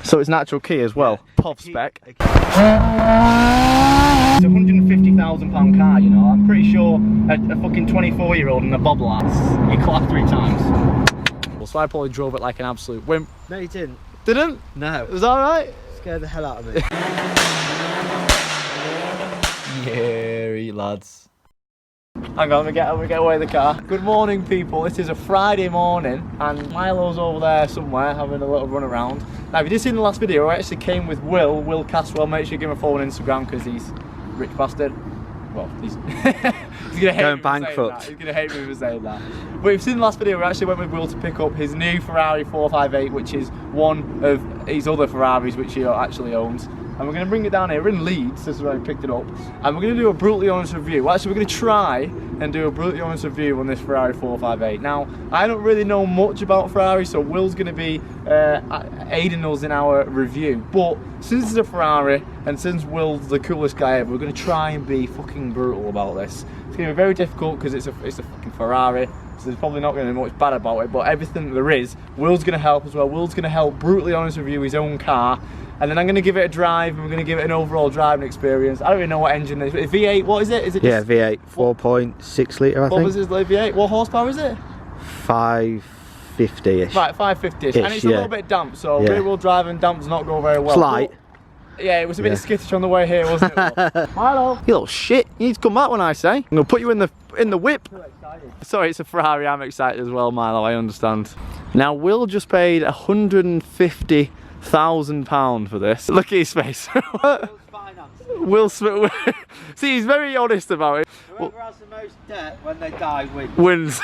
So it's natural key as well. Yeah. POV spec. It's a £150,000 car, you know. I'm pretty sure a fucking 24-year-old in a bobble ass, you clap 3 times. So I probably drove it like an absolute wimp. No, you didn't. Didn't? No. Was that alright? Scared the hell out of me. Yeah, lads. Hang on, we get away the car. Good morning, people. This is a Friday morning, and Milo's over there somewhere having a little run around. Now, if you did see in the last video, I actually came with Will Caswell. Make sure you give him a follow on Instagram because he's a rich bastard. Well, he's gonna hate going me bankrupt. He's gonna hate me for saying that. But if you've seen the last video, we actually went with Will to pick up his new Ferrari 458, which is one of his other Ferraris which he actually owns. And we're going to bring it down here. We're in Leeds, this is where we picked it up. And we're going to do a brutally honest review. Well, actually, we're going to try and do a brutally honest review on this Ferrari 458. Now, I don't really know much about Ferrari, so Will's going to be aiding us in our review. But since it's a Ferrari, and since Will's the coolest guy ever, we're going to try and be fucking brutal about this. It's going to be very difficult because it's a fucking Ferrari. So there's probably not going to be much bad about it, but everything there is, Will's going to help as well. Will's going to help brutally honest review his own car. And then I'm going to give it a drive, and we're going to give it an overall driving experience. I don't even know what engine it is. V8, what is it? Is it yeah, V8, 4.6 litre, I think. What was this V8? What horsepower is it? 550-ish. Right, 550-ish. And it's a little bit damp, so rear-wheel drive and damp does not go very well. It's light. But, yeah, it was a bit skittish on the way here, wasn't it? Milo, you little shit. You need to come back when I say. I'm going to put you in the whip. I'm excited. Sorry, it's a Ferrari. I'm excited as well, Milo. I understand. Now, Will just paid £150,000 for this. Look at his face. Will Smith. See, he's very honest about it. Whoever has the most debt when they die wins.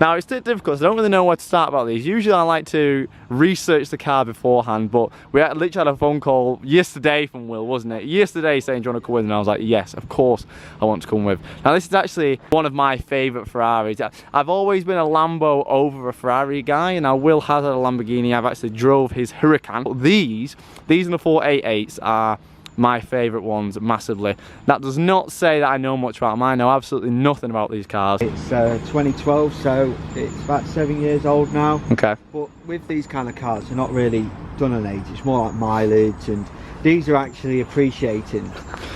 Now, it's difficult, so I don't really know where to start about these. Usually I like to research the car beforehand, but we literally had a phone call yesterday from Will, wasn't it? Yesterday saying, do you want to come with? And I was like, yes, of course I want to come with. Now, this is actually one of my favourite Ferraris. I've always been a Lambo over a Ferrari guy, and now Will has had a Lamborghini. I've actually drove his Huracan. But these and the 488s are my favourite ones massively. That does not say that I know much about them. I know absolutely nothing about these cars. It's 2012, so it's about 7 years old now. Okay. But with these kind of cars, they're not really done on age. It's more like mileage, and these are actually appreciating.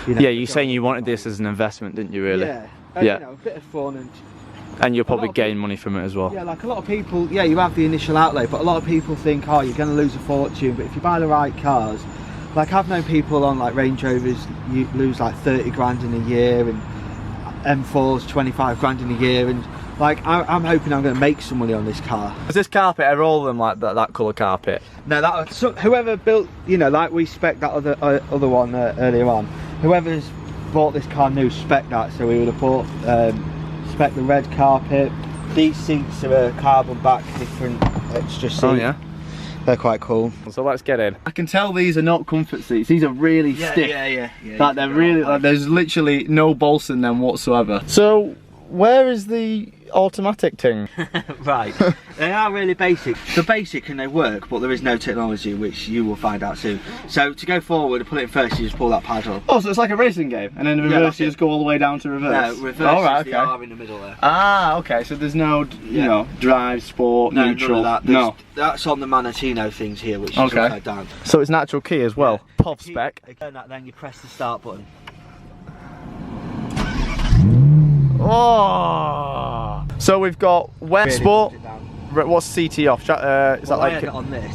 You know, yeah, you're saying you wanted this as an investment, didn't you? Really? Yeah. And, you know, a bit of fun and you'll probably gain money from it as well. Yeah, like a lot of people. Yeah, you have the initial outlay, but a lot of people think, oh, you're going to lose a fortune. But if you buy the right cars. Like, I've known people on like Range Rovers, you lose like 30 grand in a year, and M4s 25 grand in a year, and like I'm hoping I'm going to make some money on this car. Is this carpet, are all of them like that colour carpet? No, whoever built, you know, like we spec that other one earlier on, whoever's bought this car new spec that, so we would have bought spec the red carpet. These seats are a carbon back, different extra seat. Oh yeah. They're quite cool. So let's get in. I can tell these are not comfort seats. These are really stiff. Yeah. Like they're really, like there's literally no bolts in them whatsoever. So where is the automatic thing? Right, they are really basic. They're basic and they work, but there is no technology, which you will find out soon. So to go forward and put it in first, you just pull that paddle. Oh, so it's like a racing game, and then reverse, you just go all the way down to reverse? No, reverse is the arm in the middle there. Ah, okay, so there's no, you know, drive, sport, neutral. None of that. That's on the Manatino things here, which is upside down. So it's natural key as well, POV spec. Again, then you press the start button. Oh! So we've got sport. What's CT off? Is that like on this?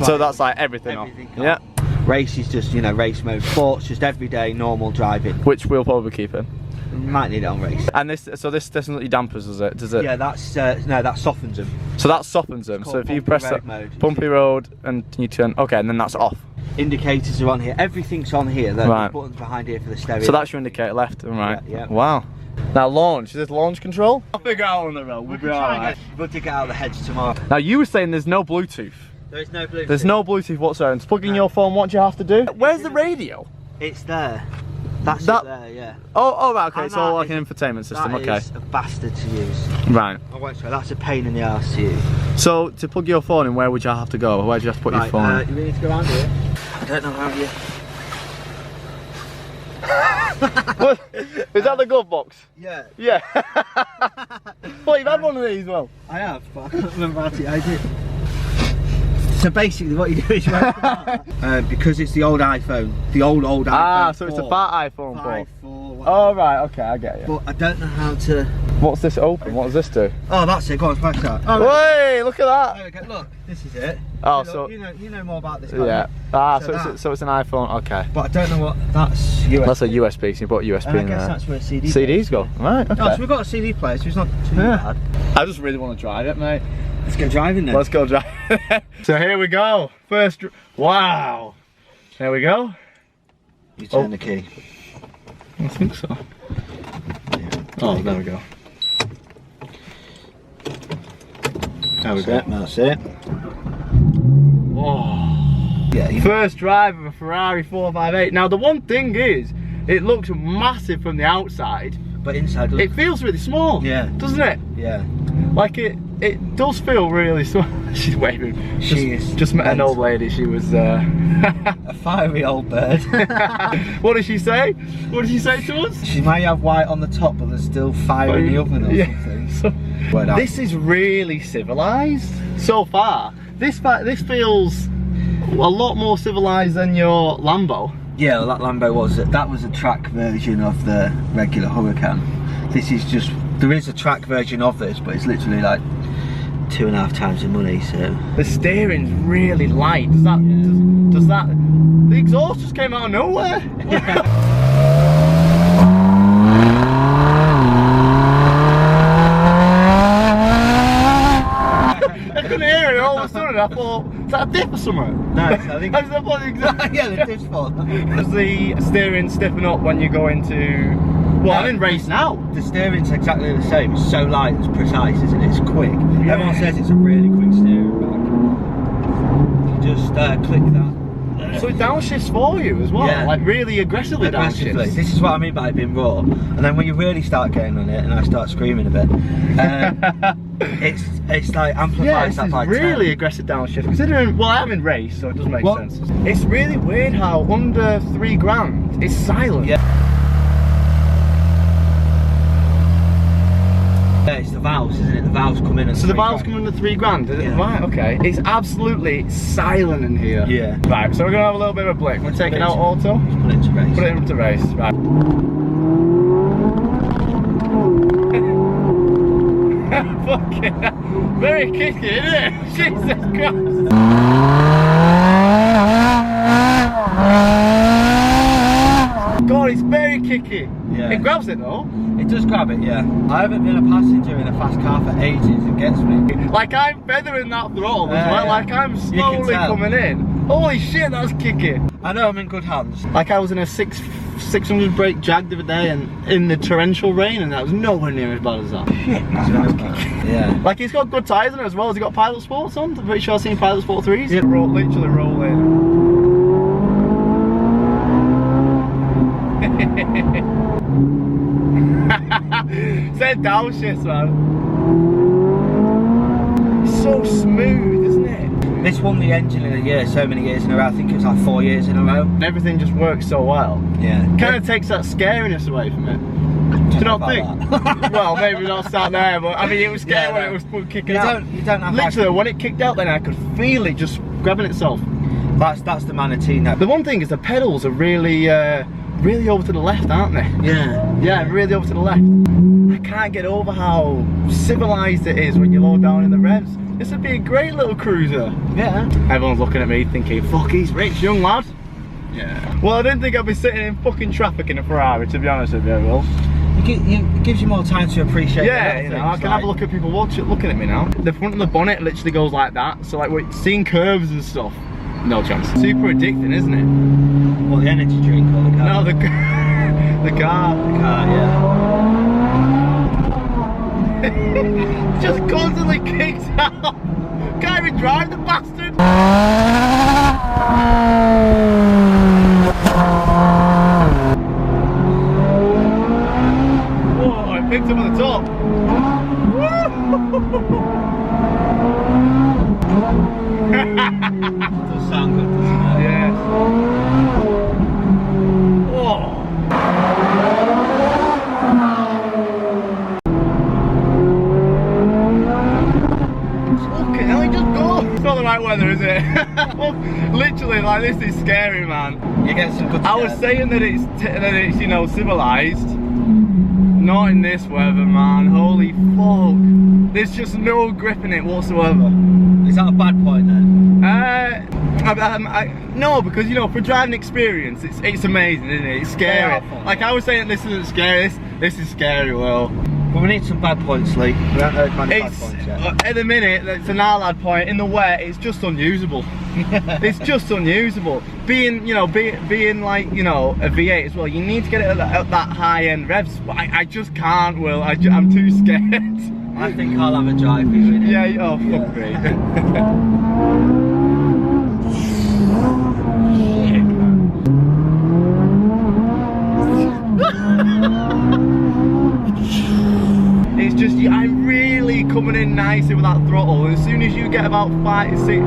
So that's like everything off. Yeah. Race is just, you know, race mode. Sports just everyday normal driving. Which we'll probably keep in. Might need it on race. And this doesn't let you dampers, does it? Does it? Yeah, that's no, that softens them. So that softens them. So if you press that bumpy road and you turn, okay, and then that's off. Indicators are on here. Everything's on here. There's buttons behind here for the stereo. So that's your indicator left and right. Yeah. Wow. Now launch, is this launch control? I'll figure out on the road, we'll be alright. We'll dig it out of the hedge tomorrow. Now you were saying there's no Bluetooth. There is no Bluetooth. There's no Bluetooth whatsoever. And to plug in your phone, what do you have to do? Where's the radio? It's there. That's it there, yeah. Oh right, okay, it's all like an infotainment system, okay. That is a bastard to use. Right. I won't say, that's a pain in the arse to use. So, to plug your phone in, where would you have to go? Where do you have to put your phone in? You really need to go around here. I don't know how you... What? Is that the glove box? Yeah. Yeah. Well, you've had one of these, well. I have, but I can't remember how to use it. So basically what you do is because it's the old iPhone, the old iPhone. Ah, so it's a fat iPhone 4. 4. Oh right, okay, I get you. But I don't know how to. What's this open? What does this do? Oh, that's it. Go on, smash that. Oh, Wait, look at that. there we go. Look, this is it. Oh, Look, so you know more about this. yeah. Ah, So so it's an iPhone. Okay. But I don't know what that's. USB. That's a USB. So you put USB And I in guess there. that's where CD CDs go. Right. Okay. Oh, so we've got a CD player, so it's not too bad. I just really want to drive it, mate. Let's go driving then. Let's go drive. So here we go. First. Wow. There we go. You turn the key. I think so. Yeah. Oh, there we go. There we go. That's it. Oh. Yeah. First drive of a Ferrari 458. Now the one thing is, it looks massive from the outside. But inside, It feels really small. Yeah. Doesn't it? yeah. Like it does feel really small. She's waving. Just met an old lady. She was. A fiery old bird. What did she say? What did she say to us? She may have white on the top, but there's still fire in the oven or something. This is really civilized so far. This feels a lot more civilized than your Lambo. Yeah, well, that Lambo was a track version of the regular Huracan. This is just, there is a track version of this, but it's literally like 2.5 times the money. So the steering's really light. Does that? The exhaust just came out of nowhere. I couldn't hear it all of a sudden. I thought, is that a dip or something? no, I think. I thought the exhaust. Yeah, the dip's full. Does the steering stiffen up when you go into? Well, I'm in race now. The steering's exactly the same. It's so light, it's precise, isn't it? It's quick. Yeah. Everyone says it's a really quick steering back. You just click that. So it downshifts for you as well, Yeah. like really aggressively Aggressively. downshifts. This is what I mean by it being raw. And then when you really start getting on it, and I start screaming a bit, it's like amplifies Yeah, this that is by really 10. aggressive downshift. Considering, well, I'm in race, so it does make What? sense. It's really weird how under £3,000 it's silent. Yeah. Yeah, it's the valves, isn't it? The valves come in. So the valves come under £3,000, is it? Yeah. Right, okay. It's absolutely silent in here. Yeah. Right, so we're gonna have a little bit of a blink. We're taking out auto. Put it into race. Put it into race. Right. Fucking hell. Very kicky, isn't it? Jesus Christ. God, it's very kicky. Yeah. It grabs it though. It does grab it, yeah. I haven't been a passenger in a fast car for ages. It gets me. Like I'm feathering that throttle as Yeah, well. yeah. Like I'm can slowly tell. coming in. Holy shit, that's kicking. I know I'm in good hands. Like I was in a 600 brake Jag the other day and in the torrential rain, and that was nowhere near as bad as that. Shit, man, that's kicking. Yeah. Like he's got good tyres on it as well. Has he got Pilot Sports on? I'm pretty sure I've seen Pilot Sport 3s. Yeah. Literally rolling. Said downshifts, man. It's so smooth, isn't it? This won the engine in a year, so many years in a row. I think it was like 4 years in a row. And everything just works so well. Yeah. Kind of takes that scariness away from it. Do you not think? Well, maybe not sat there, but I mean, it was scary when it was kicking out. You don't have Literally, when it kicked out, then I could feel it just grabbing itself. That's the Manatee now. The one thing is the pedals are really, really over to the left, aren't they? Yeah. Yeah, really over to the left. I can't get over how civilized it is when you low down in the revs. This would be a great little cruiser. Yeah. Everyone's looking at me thinking, fuck, he's rich, young lad. Yeah. Well, I didn't think I'd be sitting in fucking traffic in a Ferrari, to be honest with you, Will. It gives you more time to appreciate. Yeah, you know, I can have a look at people looking at me now. The front of the bonnet literally goes like that, so like we're seeing curves and stuff. No chance. Super addicting, isn't it? What, the energy drink or the car? No, the car. The car, yeah. Just constantly kicks out. Can't even drive the bastard. Whoa, I picked him on the top. Does sound good, doesn't it? Yes. Whoa. Fucking hell, he just goes. It's not the right weather, is it? like this is scary, man. You get some good I was saying that it's you know, civilized. Not in this weather, man. Holy fuck. There's just no grip in it whatsoever. Is that a bad point then? No, because you know, for driving experience, it's amazing, isn't it? It's scary. Like I was saying, this isn't scary. This is scary, Will. Well, we need some bad points, Lee. We haven't heard many bad points yet. At the minute, it's an Arlad point. In the wet, it's just unusable. It's just unusable. Being, you know, being like, you know, a V8 as well, you need to get it at that high end revs. But I just can't, Will. I'm too scared. I think I'll have a drive for you. Yeah. Oh, fuck me. It's just, I'm really coming in nicely with that throttle. As soon as you get about 5 to 6.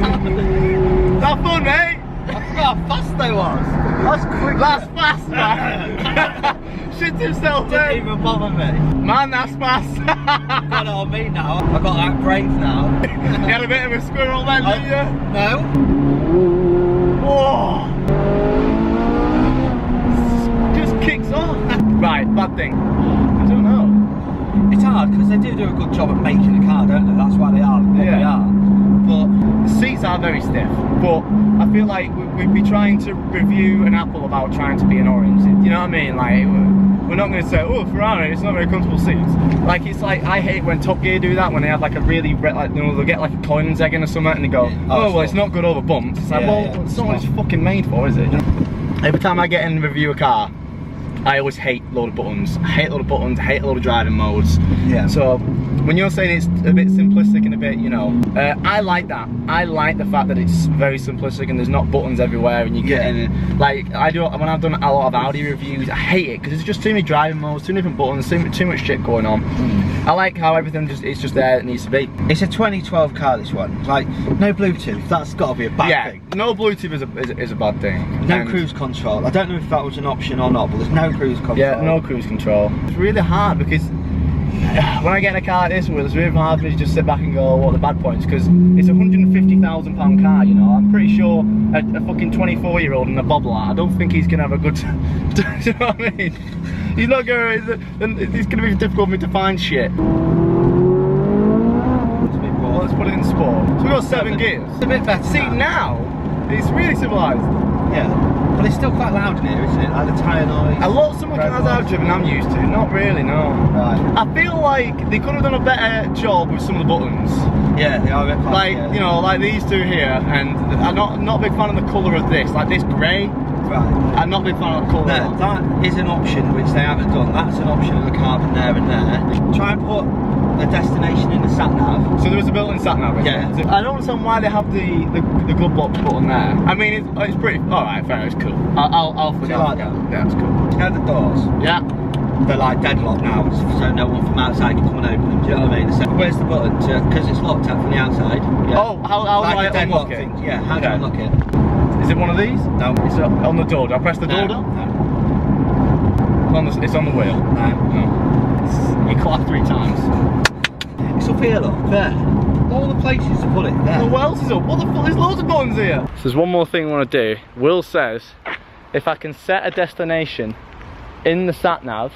That fun, mate? I forgot how fast they was. That's quick. That's fast, man. Shit himself, Didn't mate. even bother me. Man, that's fast. Got it on me now. I got that brave now. You had a bit of a squirrel then, didn't you? No. Whoa. Just kicks off. Right, bad thing. I don't know. It's hard because they do a good job at making a car, don't they? That's why they are what they are. But the seats are very stiff, but I feel like we'd be trying to review an Apple about trying to be an orange. You know what I mean? Like, we're not going to say, oh, Ferrari, it's not very comfortable seats. Like, it's like, I hate when Top Gear do that, when they have like a really, like, you know, they'll get like a coins egg in or something and they go, oh, well, it's not good over bumps. It's like, well, it's not what it's fucking made for, is it? Every time I get in and review a car, I always hate a load of buttons. I hate a load of buttons, I hate a load of driving modes. Yeah. So when you're saying it's a bit simplistic and a bit, you know, I like that. I like the fact that it's very simplistic and there's not buttons everywhere and you get in. Like I do when I've done a lot of Audi reviews, I hate it because there's just too many driving modes, too many different buttons, too much shit going on. I like how everything it's just there it needs to be. it's a 2012 car, this one. Like, no Bluetooth. That's got to be a bad thing. No Bluetooth is a bad thing. No cruise control. I don't know if that was an option or not, but there's no cruise control. Yeah, no cruise control. It's really hard because when I get in a car like this, it's really hard for me to just sit back and go, what are the bad points? Because it's a £150,000 car, you know. I'm pretty sure a fucking 24-year-old in a bobble, I don't think he's going to have a good do you know what I mean? He's not going to, it's going to be difficult for me to find shit. Well, let's put it in sport. So we've got 7 gears. It's a bit better. See, now, it's really civilised. Yeah. But it's still quite loud in here, isn't it? Like the tyre noise. A lot of some of the cars I've driven I'm used to, not really, no. Right. I feel like they could have done a better job with some of the buttons. Yeah, they are a bit fast, Like, yeah. you know, like these two here, and I'm not a big fan of the colour of this. Like this grey, Right. I'm not a big fan of the colour. No, that is an option which they haven't done. That's an option of the carbon there and there. Try and put the destination in the sat nav. So there was a built-in sat nav. Yeah. So I don't understand why they have the glove box button there. I mean, it's pretty. All right, fair. It's cool. I'll forget. like that? Yeah, it's cool. You know the doors? Yeah. They're like deadlocked now, so no one from outside can come and open them. Do you know what I mean? So where's the button? Because it's locked out from the outside. Yeah. Oh, how like do I a deadlock unlock it? thing. Yeah, how do you Okay. unlock it? Is it one of these? No. It's on the door. Do I press the door down? No. It's on the wheel. No. No. You clap 3 times. It's up here, look. There. All the places to put it. There. Well, what else is up? What the fuck? There's loads of buttons here. So there's one more thing I want to do. Will says if I can set a destination in the sat nav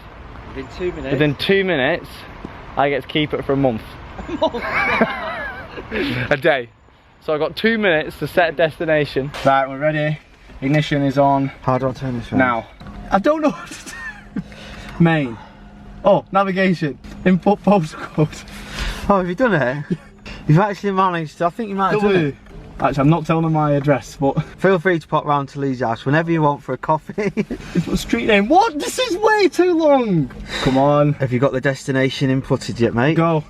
Within 2 minutes. within 2 minutes, I get to keep it for a month. A day. So I've got 2 minutes to set a destination. Right, we're ready. Ignition is on. How do I turn this around? Now. I don't know what to do. Main. Oh, navigation. Input postcode. Oh, have you done it? You've actually managed to, I think you might have done it. Actually, I'm not telling them my address, but Feel free to pop round to Lee's house whenever you want for a coffee. it's a street name. What? This is way too long. Come on. Have you got the destination inputted yet, mate? Go.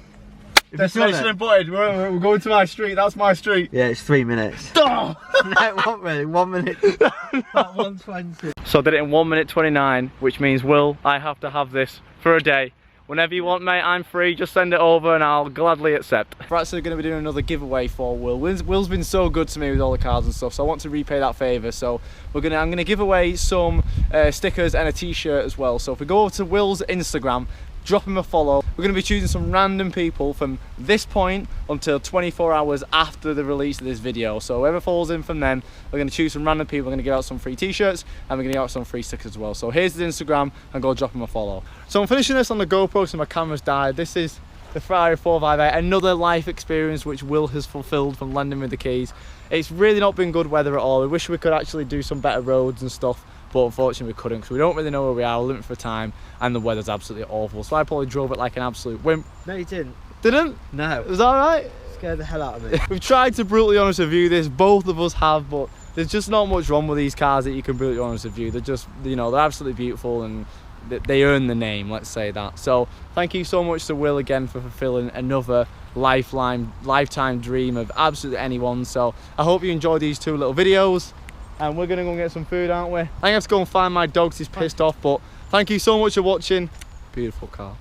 Destination inputted. We're going to my street. That's my street. Yeah, it's 3 minutes. Oh! No, it won't really. 1 minute. About 1:20. So I did it in 1 minute 29, which means I have to have this for a day Whenever you want, mate, I'm free. Just send it over and I'll gladly accept. We're actually going to be doing another giveaway for Will. Will's been so good to me with all the cars and stuff, so I want to repay that favour. So I'm going to give away some stickers and a t-shirt as well. So if we go over to Will's Instagram, drop him a follow. We're going to be choosing some random people from this point until 24 hours after the release of this video. So whoever falls in from then, we're going to choose some random people. We're going to give out some free t-shirts and we're going to give out some free stickers as well. So here's his Instagram and go drop him a follow. So I'm finishing this on the GoPro so my camera's died. This is the Ferrari 458, another life experience which Will has fulfilled from lending me the keys. It's really not been good weather at all. I wish we could actually do some better roads and stuff, but unfortunately we couldn't because we don't really know where we are, we're limited for time, and the weather's absolutely awful. So I probably drove it like an absolute wimp. No, you didn't. Didn't? No. Was that alright? Scared the hell out of me. We've tried to brutally honest review this, both of us have, but there's just not much wrong with these cars that you can brutally honest review. They're just, you know, they're absolutely beautiful and they earn the name, let's say that. So thank you so much to Will again for fulfilling another lifetime dream of absolutely anyone. So I hope you enjoyed these two little videos, and we're gonna go and get some food, aren't we? I have to go and find my dogs, he's pissed off, but thank you so much for watching. Beautiful car.